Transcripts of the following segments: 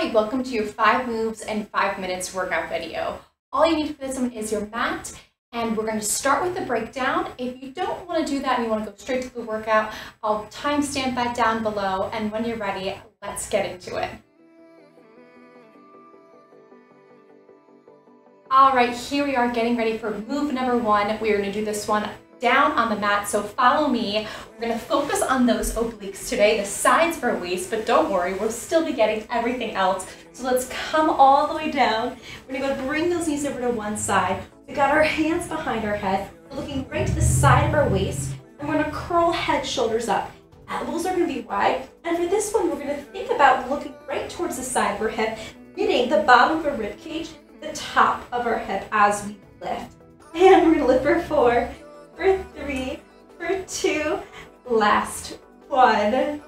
Hi, welcome to your 5 moves and 5 minutes workout video. All you need for this one is your mat, and we're going to start with the breakdown. If you don't want to do that and you want to go straight to the workout, I'll timestamp that down below, and when you're ready, let's get into it. All right, here we are getting ready for move number 1. We're going to do this one down on the mat, so follow me. We're going to focus on those obliques today, the sides of our waist, but don't worry, we'll still be getting everything else. So let's come all the way down. We're going to go bring those knees over to one side. We got our hands behind our head. We're looking right to the side of our waist, and we're going to curl head, shoulders up. Elbows are going to be wide, and for this one, we're going to think about looking right towards the side of our hip, hitting the bottom of our rib cage, the top of our hip as we lift. And we're going to lift for 4, for 3, for 2, last one.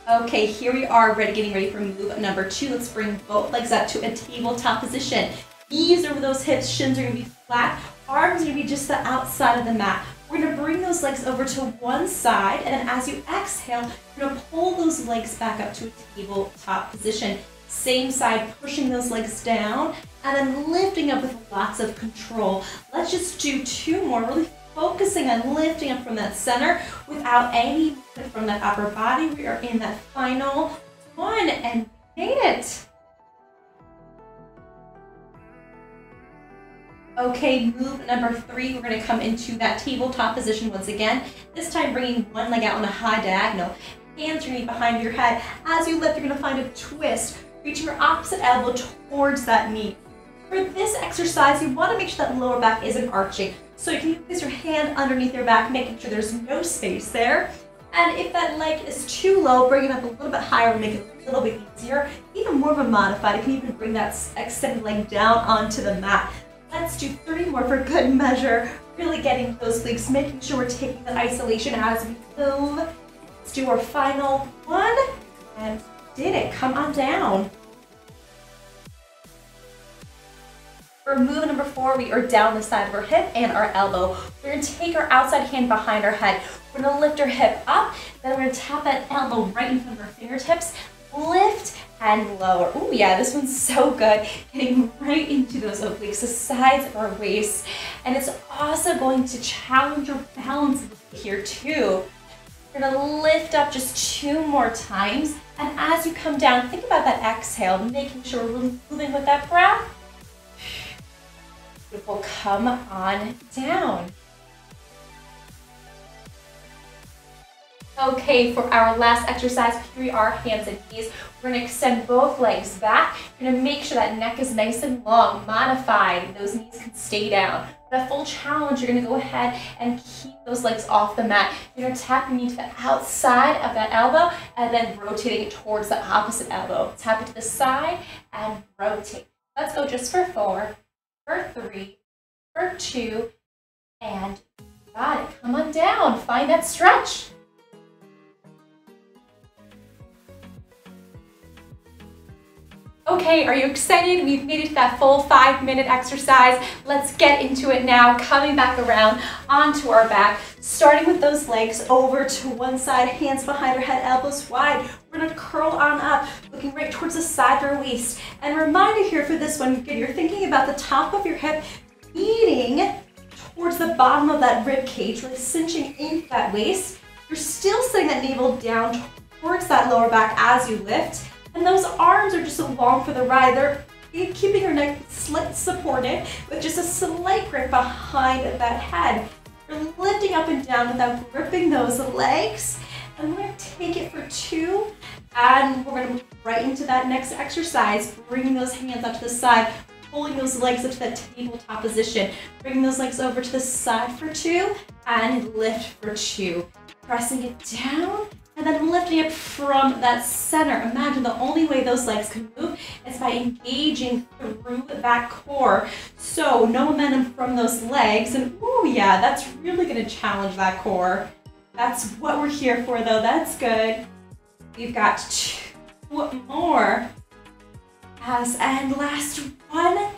Okay, here we are getting ready for move number 2. Let's bring both legs up to a tabletop position. Knees over those hips, shins are going to be flat, arms are going to be just the outside of the mat. We're going to bring those legs over to one side, and then as you exhale, you're going to pull those legs back up to a tabletop position. Same side, pushing those legs down, and then lifting up with lots of control. Let's just do 2 more, really focusing on lifting up from that center without any movement from that upper body. We are in that final one, and made it. Okay, move number 3, we're going to come into that tabletop position once again. This time bringing one leg out on a high diagonal. Hands are going to be behind your head. As you lift, you're going to find a twist. Reaching your opposite elbow towards that knee. For this exercise, you want to make sure that lower back isn't arching. So you can place your hand underneath your back, making sure there's no space there. And if that leg is too low, bring it up a little bit higher and make it a little bit easier. Even more of a modified, you can even bring that extended leg down onto the mat. Let's do 3 more for good measure. Really getting those legs, making sure we're taking that isolation as we move. Let's do our final one. And did it. Come on down. For move number 4, we are down the side of our hip and our elbow. We're going to take our outside hand behind our head. We're going to lift our hip up, then we're going to tap that elbow right in front of our fingertips, lift and lower. Oh yeah, this one's so good. Getting right into those obliques, the sides of our waist. And it's also going to challenge your balance here too. We're going to lift up just 2 more times. And as you come down, think about that exhale, making sure we're really moving with that breath. Beautiful, come on down. Okay, for our last exercise, here we are, hands and knees. We're going to extend both legs back. You're going to make sure that neck is nice and long, modified, and those knees can stay down. For that full challenge, you're going to go ahead and keep those legs off the mat. You're going to tap your knee to the outside of that elbow and then rotating it towards the opposite elbow. Tap it to the side and rotate. Let's go just for 4, for 3, for 2, and got it. Come on down. Find that stretch. Okay, are you excited? We've made it to that full 5-minute exercise. Let's get into it now. Coming back around onto our back, starting with those legs over to one side, hands behind our head, elbows wide. We're going to curl on up, looking right towards the side of our waist. And a reminder here for this one, again, you're thinking about the top of your hip meeting towards the bottom of that rib cage, really cinching into that waist. You're still sitting that navel down towards that lower back as you lift. And those arms are just along for the ride. They're keeping your neck slightly supported with just a slight grip behind that head. You're lifting up and down without gripping those legs. And we're going to take it for 2. And we're going to move right into that next exercise. Bringing those hands up to the side, pulling those legs up to that tabletop position. Bringing those legs over to the side for 2 and lift for 2. Pressing it down. And then lifting it from that center. Imagine the only way those legs can move is by engaging through that core. So no momentum from those legs. And oh yeah, that's really going to challenge that core. That's what we're here for though. That's good. We've got 2 more. And last one.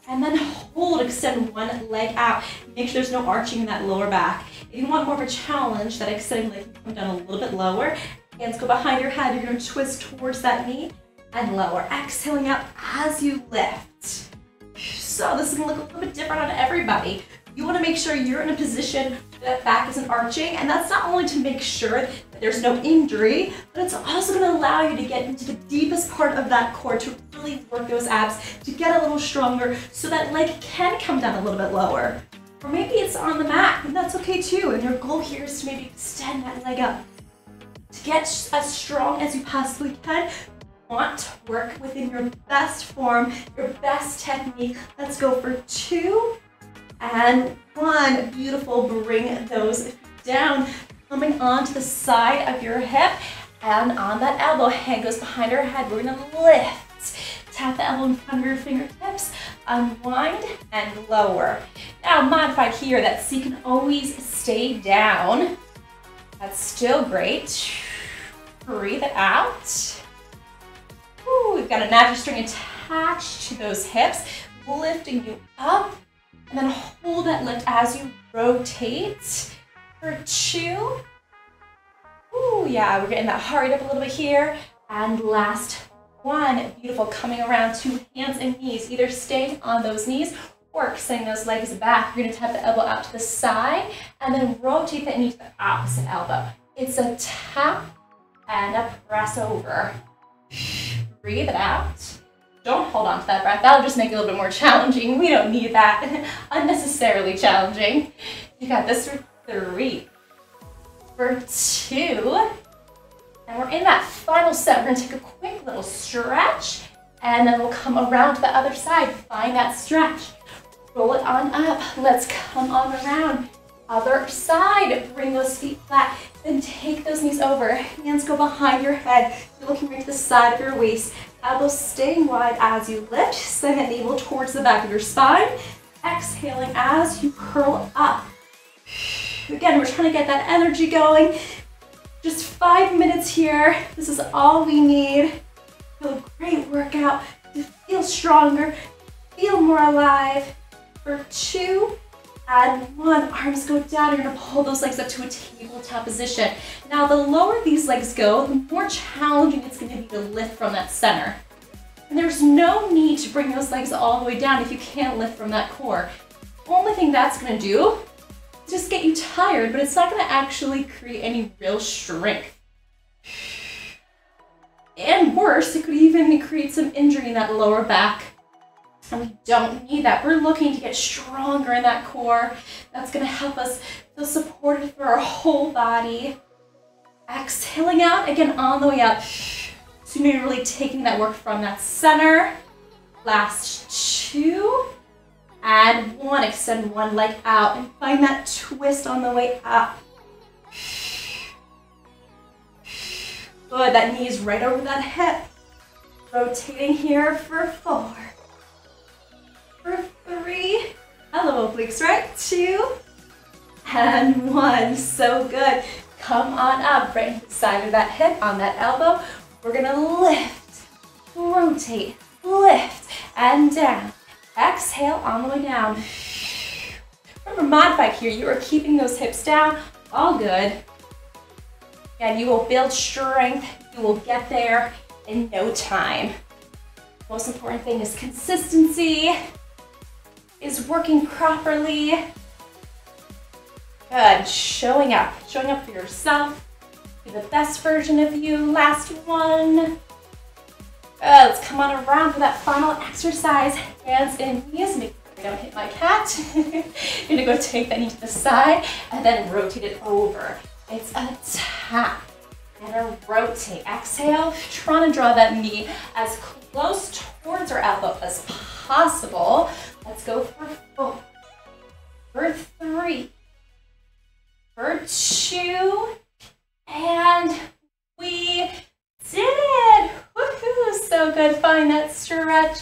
And then hold, extend one leg out. Make sure there's no arching in that lower back. If you want more of a challenge, that extending leg can come down a little bit lower Hands go behind your head. You're gonna twist towards that knee and lower. Exhaling out as you lift. So this is gonna look a little bit different on everybody. You wanna make sure you're in a position that back isn't arching, and that's not only to make sure that there's no injury, but it's also gonna allow you to get into the deepest part of that core to really work those abs, to get a little stronger, so that leg can come down a little bit lower. Or maybe it's on the mat, and that's okay too, and your goal here is to maybe extend that leg up. To get as strong as you possibly can, want to work within your best form, your best technique. Let's go for 2 and 1. Beautiful. Bring those down. Coming onto the side of your hip and on that elbow. Hand goes behind our head. We're going to lift. Tap the elbow in front of your fingertips. Unwind and lower. Now modified here that so you can always stay down. That's still great. Breathe it out. Ooh, we've got a magic string attached to those hips, lifting you up, and then hold that lift as you rotate for 2. Ooh, yeah, we're getting that hurried up a little bit here. And last 1, beautiful, coming around to hands and knees, either staying on those knees or extending those legs back. You're gonna tap the elbow out to the side and then rotate that knee to the opposite elbow. It's a tap and a press over. Breathe it out. Don't hold on to that breath. That'll just make it a little bit more challenging. We don't need that. Unnecessarily challenging. You got this for 3, for 2, and we're in that final set. We're gonna take a quick little stretch, and then we'll come around to the other side. Find that stretch. Roll it on up. Let's come on around. Other side. Bring those feet flat. Then take those knees over. Hands go behind your head. You're looking right to the side of your waist. Elbows staying wide as you lift. Send that navel towards the back of your spine. Exhaling as you curl up. Again, we're trying to get that energy going. Just 5 minutes here. This is all we need. Feel a great workout. To feel stronger. Feel more alive. For 2 and 1, arms go down. You're gonna pull those legs up to a tabletop position. Now, the lower these legs go, the more challenging it's gonna be to lift from that center. And there's no need to bring those legs all the way down if you can't lift from that core. The only thing that's gonna do is just get you tired, but it's not gonna actually create any real strength. And worse, it could even create some injury in that lower back. And we don't need that. We're looking to get stronger in that core. That's gonna help us feel supported through our whole body. Exhaling out, again, on the way up. So you're really taking that work from that center. Last 2 and 1. Extend one leg out and find that twist on the way up. Good, that knee is right over that hip. Rotating here for 4. For 3, hello obliques, right? 2 and 1, so good. Come on up, right to the side of that hip, on that elbow. We're gonna lift, rotate, lift, and down. Exhale on the way down. Remember, modified here, you are keeping those hips down, all good. And you will build strength, you will get there in no time. Most important thing is consistency. Is working properly. Good, showing up for yourself. Be the best version of you. Last 1. Good, let's come on around for that final exercise. Hands and knees, make sure I don't hit my cat. You're gonna go take that knee to the side and then rotate it over. It's a tap and a rotate. Exhale, trying to draw that knee as close towards our elbow as possible. Let's go for 4, for 3, for 2, and we did it! Woohoo! So good. Find that stretch.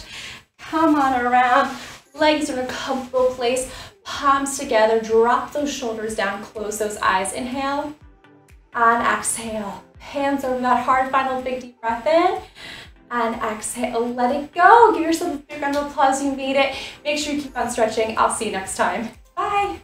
Come on around. Legs are in a comfortable place. Palms together. Drop those shoulders down. Close those eyes. Inhale and exhale. Hands over that heart. Final big deep breath in. And exhale, let it go. Give yourself a big round of applause, you made it. Make sure you keep on stretching. I'll see you next time. Bye.